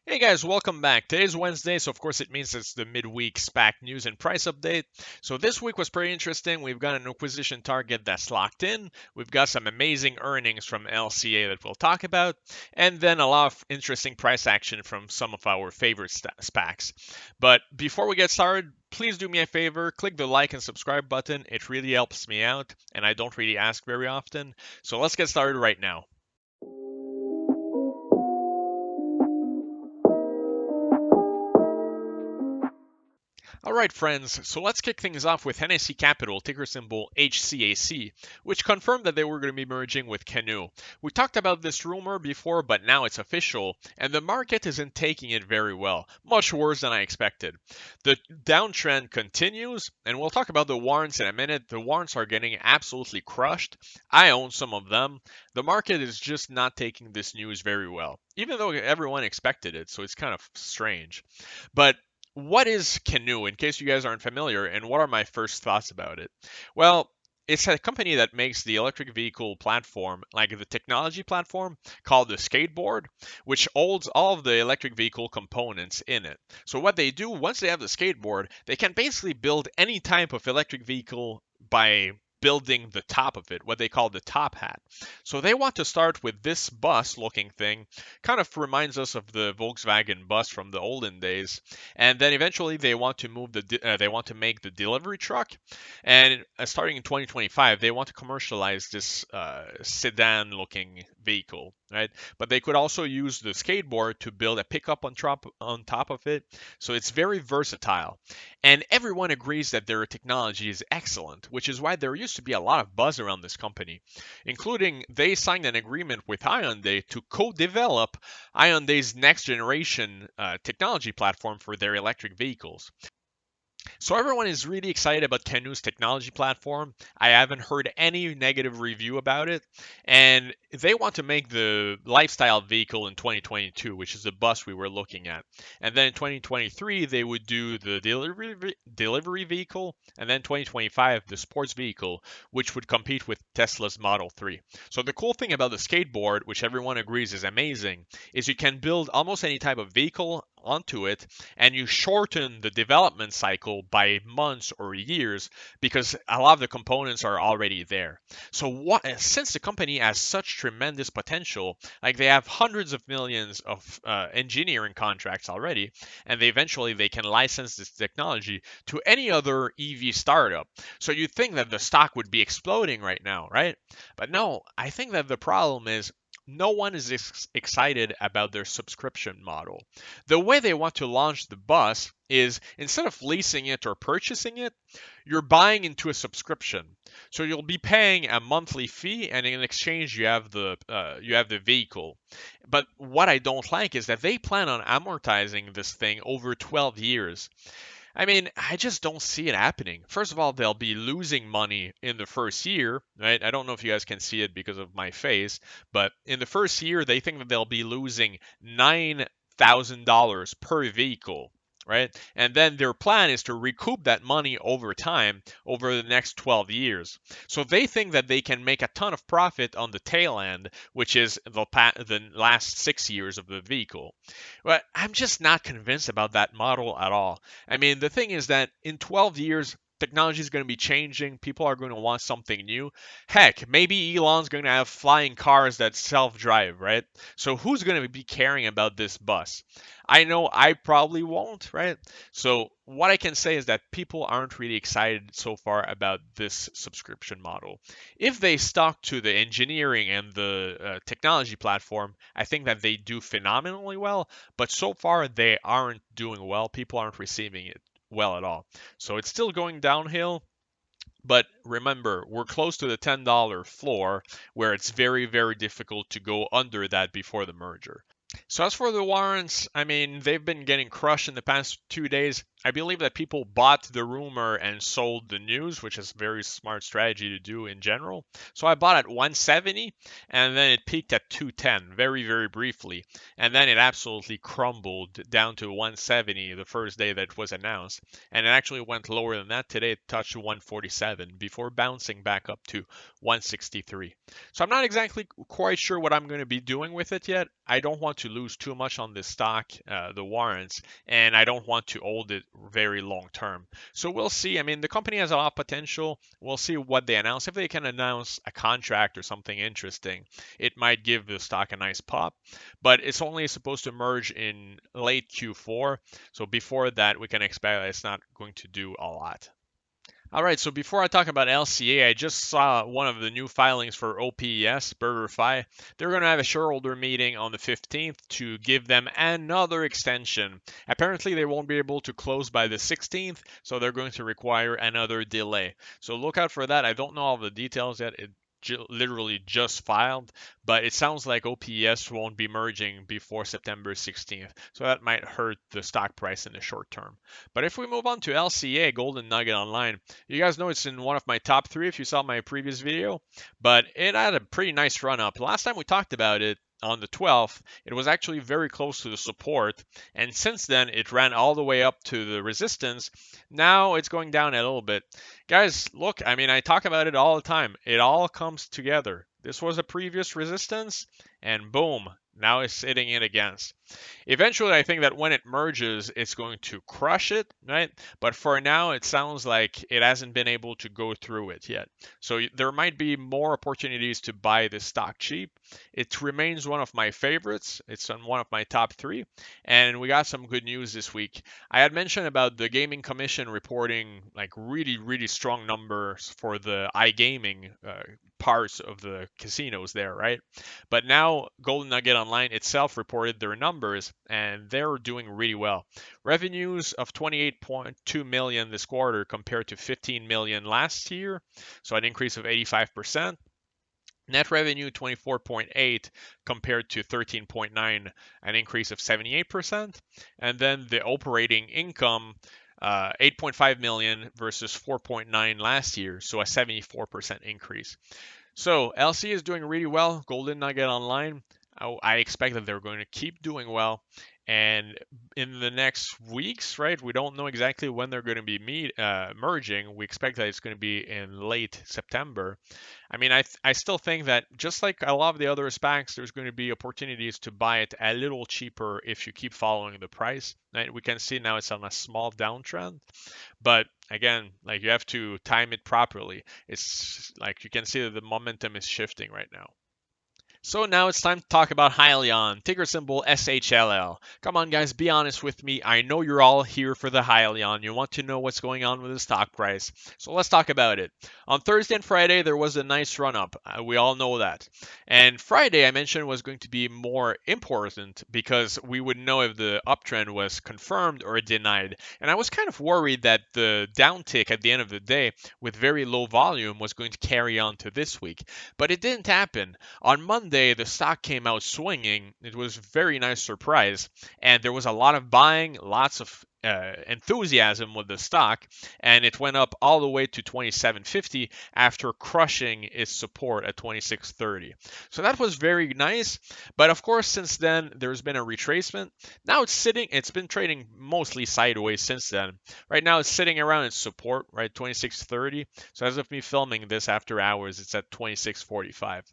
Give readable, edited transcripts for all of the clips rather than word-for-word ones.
Hey guys, welcome back. Today's Wednesday, so of course it means it's the midweek SPAC news and price update. So this week was pretty interesting. We've got an acquisition target that's locked in. We've got some amazing earnings from LCA that we'll talk about, and then a lot of interesting price action from some of our favorite SPACs. But before we get started, please do me a favor, click the like and subscribe button. It really helps me out, and I don't really ask very often. So let's get started right now. All right, friends, so let's kick things off with Hennessy Capital, ticker symbol HCAC, which confirmed that they were going to be merging with Canoo. We talked about this rumor before, but now it's official, and the market isn't taking it very well, much worse than I expected. The downtrend continues, and we'll talk about the warrants in a minute. The warrants are getting absolutely crushed. I own some of them. The market is just not taking this news very well, even though everyone expected it, so it's kind of strange. But what is Canoo, in case you guys aren't familiar, and what are my first thoughts about it? Well, it's a company that makes the electric vehicle platform, like the technology platform, called the skateboard, which holds all of the electric vehicle components in it. So what they do, once they have the skateboard, they can basically build any type of electric vehicle by building the top of it, what they call the top hat. So they want to start with this bus looking thing, kind of reminds us of the Volkswagen bus from the olden days. And then eventually they want to they want to make the delivery truck, and starting in 2025 they want to commercialize this sedan looking vehicle, right? But they could also use the skateboard to build a pickup on top of it. So it's very versatile, and everyone agrees that their technology is excellent, which is why there used to be a lot of buzz around this company, including they signed an agreement with Hyundai to co-develop Hyundai's next generation technology platform for their electric vehicles. So everyone is really excited about Canoo's technology platform. I haven't heard any negative review about it, and they want to make the lifestyle vehicle in 2022, which is the bus we were looking at. And then in 2023 they would do the delivery vehicle, and then 2025 the sports vehicle, which would compete with Tesla's Model 3. So the cool thing about the skateboard, which everyone agrees is amazing, is you can build almost any type of vehicle onto it, and you shorten the development cycle by months or years because a lot of the components are already there. So since the company has such tremendous potential, like they have hundreds of millions of engineering contracts already, and they can license this technology to any other EV startup. So you'd think that the stock would be exploding right now, right? But no, I think that the problem is no one is excited about their subscription model. The way they want to launch the bus is instead of leasing it or purchasing it, you're buying into a subscription. So you'll be paying a monthly fee, and in exchange you have the vehicle. But what I don't like is that they plan on amortizing this thing over 12 years. I mean, I just don't see it happening. First of all, they'll be losing money in the first year, right? I don't know if you guys can see it because of my face, but in the first year, they think that they'll be losing $9,000 per vehicle, right? And then their plan is to recoup that money over time over the next 12 years. So they think that they can make a ton of profit on the tail end, which is the last 6 years of the vehicle. But I'm just not convinced about that model at all. I mean, the thing is that in 12 years, technology is going to be changing. People are going to want something new. Heck, maybe Elon's going to have flying cars that self drive, right? So who's going to be caring about this bus? I know I probably won't, right? So what I can say is that people aren't really excited so far about this subscription model. If they stuck to the engineering and the technology platform, I think that they do phenomenally well. But so far, they aren't doing well. People aren't receiving it well at all. So it's still going downhill. But remember, we're close to the $10 floor where it's very, very difficult to go under that before the merger. So as for the warrants, I mean, they've been getting crushed in the past 2 days. I believe that people bought the rumor and sold the news, which is a very smart strategy to do in general. So I bought at 170, and then it peaked at 210 very, very briefly. And then it absolutely crumbled down to 170 the first day that it was announced. And it actually went lower than that. Today it touched 147 before bouncing back up to 163. So I'm not exactly quite sure what I'm going to be doing with it yet. I don't want to lose too much on this stock, the warrants, and I don't want to hold it very long term. So we'll see. I mean, the company has a lot of potential. We'll see what they announce. If they can announce a contract or something interesting, it might give the stock a nice pop. But it's only supposed to merge in late Q4. So before that, we can expect that it's not going to do a lot. All right, so before I talk about LCA, I just saw one of the new filings for OPES, BurgerFi. They're going to have a shareholder meeting on the 15th to give them another extension. Apparently, they won't be able to close by the 16th, so they're going to require another delay. So look out for that. I don't know all the details yet. It literally just filed, but it sounds like OPES won't be merging before September 16th, so that might hurt the stock price in the short term. But if we move on to LCA, Golden Nugget Online, you guys know it's in one of my top 3 if you saw my previous video, but it had a pretty nice run up. Last time we talked about it, on the 12th, it was actually very close to the support, and since then it ran all the way up to the resistance. Now it's going down a little bit. Guys, look, I mean, I talk about it all the time. It all comes together. This was a previous resistance, and boom, now it's hitting it against. Eventually, I think that when it merges, it's going to crush it, right? But for now, it sounds like it hasn't been able to go through it yet. So there might be more opportunities to buy this stock cheap. It remains one of my favorites. It's on one of my top 3. And we got some good news this week. I had mentioned about the Gaming Commission reporting like really, really strong numbers for the iGaming parts of the casinos there, right? But now Golden Nugget Online itself reported their numbers, and they're doing really well. Revenues of 28.2 million this quarter compared to 15 million last year, so an increase of 85%. Net revenue 24.8 compared to 13.9, an increase of 78%. And then the operating income 8.5 million versus 4.9 last year, so a 74% increase. So LC is doing really well. Golden Nugget Online, I expect that they're going to keep doing well. And in the next weeks, right, we don't know exactly when they're going to be merging. We expect that it's going to be in late September. I mean, I still think that just like a lot of the other SPACs, there's going to be opportunities to buy it a little cheaper if you keep following the price. Right? We can see now it's on a small downtrend. But again, like you have to time it properly. It's like you can see that the momentum is shifting right now. So now it's time to talk about Hyliion, ticker symbol SHLL. Come on guys, be honest with me. I know you're all here for the Hyliion. You want to know what's going on with the stock price. So let's talk about it. On Thursday and Friday, there was a nice run up. We all know that. And Friday, I mentioned, was going to be more important because we would know if the uptrend was confirmed or denied. And I was kind of worried that the downtick at the end of the day with very low volume was going to carry on to this week. But it didn't happen. On Monday, the stock came out swinging. It was a very nice surprise, and there was a lot of buying, lots of enthusiasm with the stock, and it went up all the way to 27.50 after crushing its support at 26.30. So that was very nice, but of course since then there's been a retracement. Now it's been trading mostly sideways since then. Right now it's sitting around its support, right, 26.30. So as of me filming this after hours, it's at 26.45.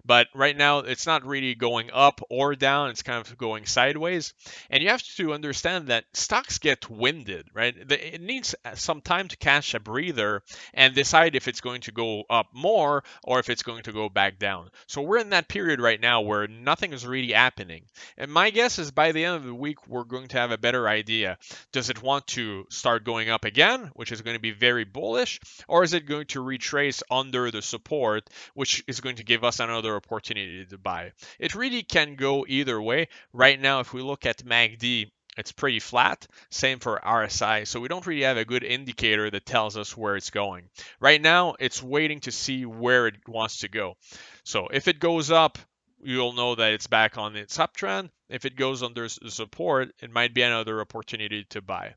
But right now it's not really going up or down, it's kind of going sideways. And you have to understand that stocks get winded, right? It needs some time to catch a breather and decide if it's going to go up more or if it's going to go back down. So we're in that period right now where nothing is really happening. And my guess is by the end of the week, we're going to have a better idea. Does it want to start going up again, which is going to be very bullish, or is it going to retrace under the support, which is going to give us another opportunity to buy? It really can go either way. Right now, if we look at MACD, it's pretty flat. Same for RSI. So we don't really have a good indicator that tells us where it's going. Right now, it's waiting to see where it wants to go. So if it goes up, you'll know that it's back on its uptrend. If it goes under support, it might be another opportunity to buy.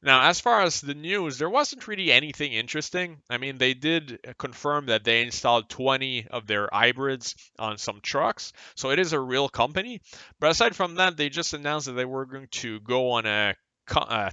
Now, as far as the news, there wasn't really anything interesting. I mean, they did confirm that they installed 20 of their hybrids on some trucks. So it is a real company. But aside from that, they just announced that they were going to go on a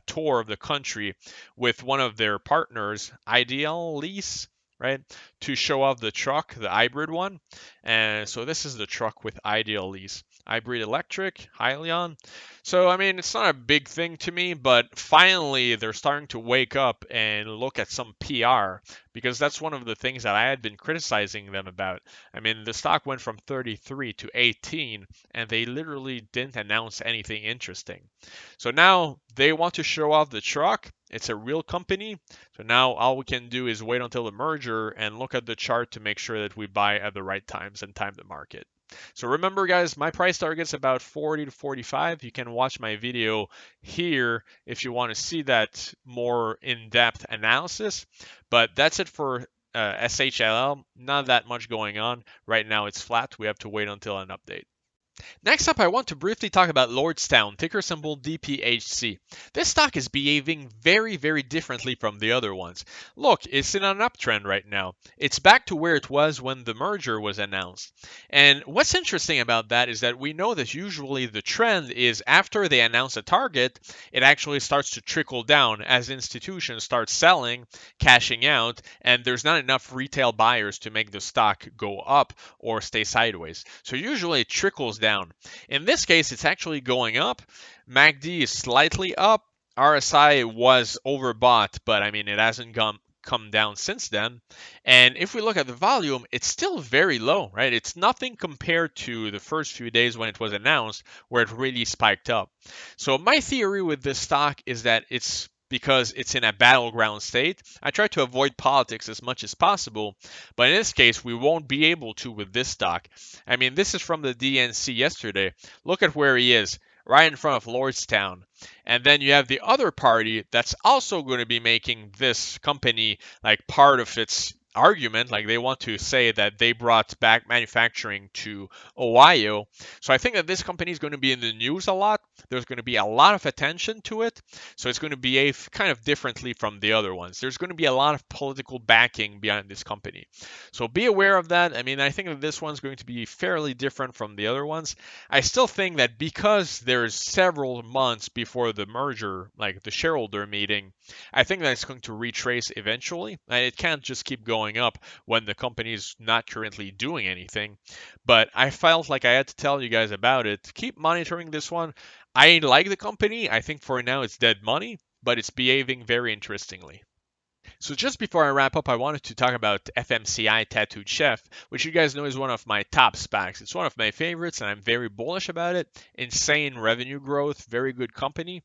tour of the country with one of their partners, Ideal Lease, right, to show off the truck, the hybrid one. And so this is the truck with Ideal Lease. Hybrid Electric, Hyliion. So, I mean, it's not a big thing to me, but finally they're starting to wake up and look at some PR because that's one of the things that I had been criticizing them about. I mean, the stock went from 33 to 18 and they literally didn't announce anything interesting. So now they want to show off the truck. It's a real company. So now all we can do is wait until the merger and look at the chart to make sure that we buy at the right times and time the market. So remember guys, my price target's about 40 to 45. You can watch my video here if you want to see that more in-depth analysis. But that's it for SHLL. Not that much going on. Right now it's flat. We have to wait until an update. Next up, I want to briefly talk about Lordstown, ticker symbol DPHC. This stock is behaving very, very differently from the other ones. Look, it's in an uptrend right now. It's back to where it was when the merger was announced. And what's interesting about that is that we know that usually the trend is after they announce a target, it actually starts to trickle down as institutions start selling, cashing out, and there's not enough retail buyers to make the stock go up or stay sideways. So usually it trickles down. In this case, it's actually going up. MACD is slightly up. RSI was overbought, but I mean, it hasn't come down since then. And if we look at the volume, it's still very low, right? It's nothing compared to the first few days when it was announced, where it really spiked up. So my theory with this stock is that it's because it's in a battleground state. I try to avoid politics as much as possible, but in this case, we won't be able to with this stock. I mean, this is from the DNC yesterday. Look at where he is, right in front of Lordstown. And then you have the other party that's also going to be making this company like part of its argument, like they want to say that they brought back manufacturing to Ohio. So I think that this company is going to be in the news a lot. There's going to be a lot of attention to it. So it's going to behave kind of differently from the other ones. There's going to be a lot of political backing behind this company. So be aware of that. I mean, I think that this one's going to be fairly different from the other ones. I still think that because there's several months before the merger, like the shareholder meeting, I think that it's going to retrace eventually. And it can't just keep going up when the company is not currently doing anything. But I felt like I had to tell you guys about it. Keep monitoring this one. I like the company. I think for now it's dead money, but it's behaving very interestingly. So just before I wrap up, I wanted to talk about FMCI Tattooed Chef, which you guys know is one of my top SPACs. It's one of my favorites, and I'm very bullish about it. Insane revenue growth, very good company.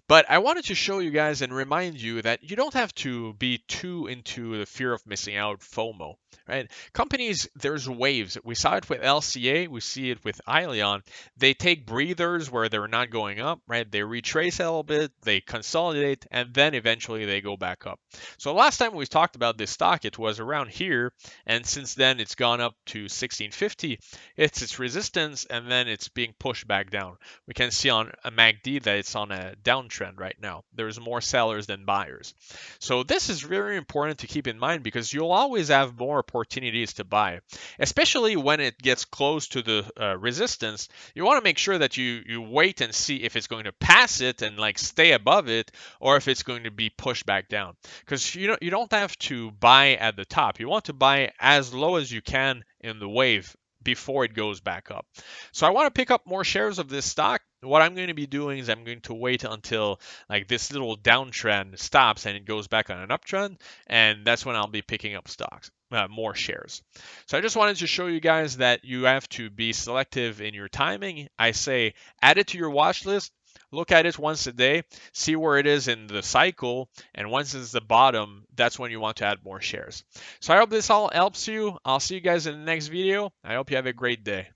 But I wanted to show you guys and remind you that you don't have to be too into the fear of missing out, FOMO, right? Companies, there's waves. We saw it with LCA, we see it with Hyliion. They take breathers where they're not going up, right? They retrace a little bit, they consolidate, and then eventually they go back up. So last time we talked about this stock, it was around here, and since then it's gone up to 1650. It's its resistance, and then it's being pushed back down. We can see on a MACD that it's on a downtrend right now. There's more sellers than buyers. So this is very important to keep in mind because you'll always have more opportunities to buy, especially when it gets close to the resistance. You want to make sure that you wait and see if it's going to pass it and like stay above it, or if it's going to be pushed back down. Because you don't have to buy at the top. You want to buy as low as you can in the wave before it goes back up. So I want to pick up more shares of this stock. What I'm going to be doing is I'm going to wait until like this little downtrend stops and it goes back on an uptrend, and that's when I'll be picking up stocks. More shares. So I just wanted to show you guys that you have to be selective in your timing. I say add it to your watch list. Look at it once a day, see where it is in the cycle, and once it's the bottom, that's when you want to add more shares. So I hope this all helps you. I'll see you guys in the next video. I hope you have a great day.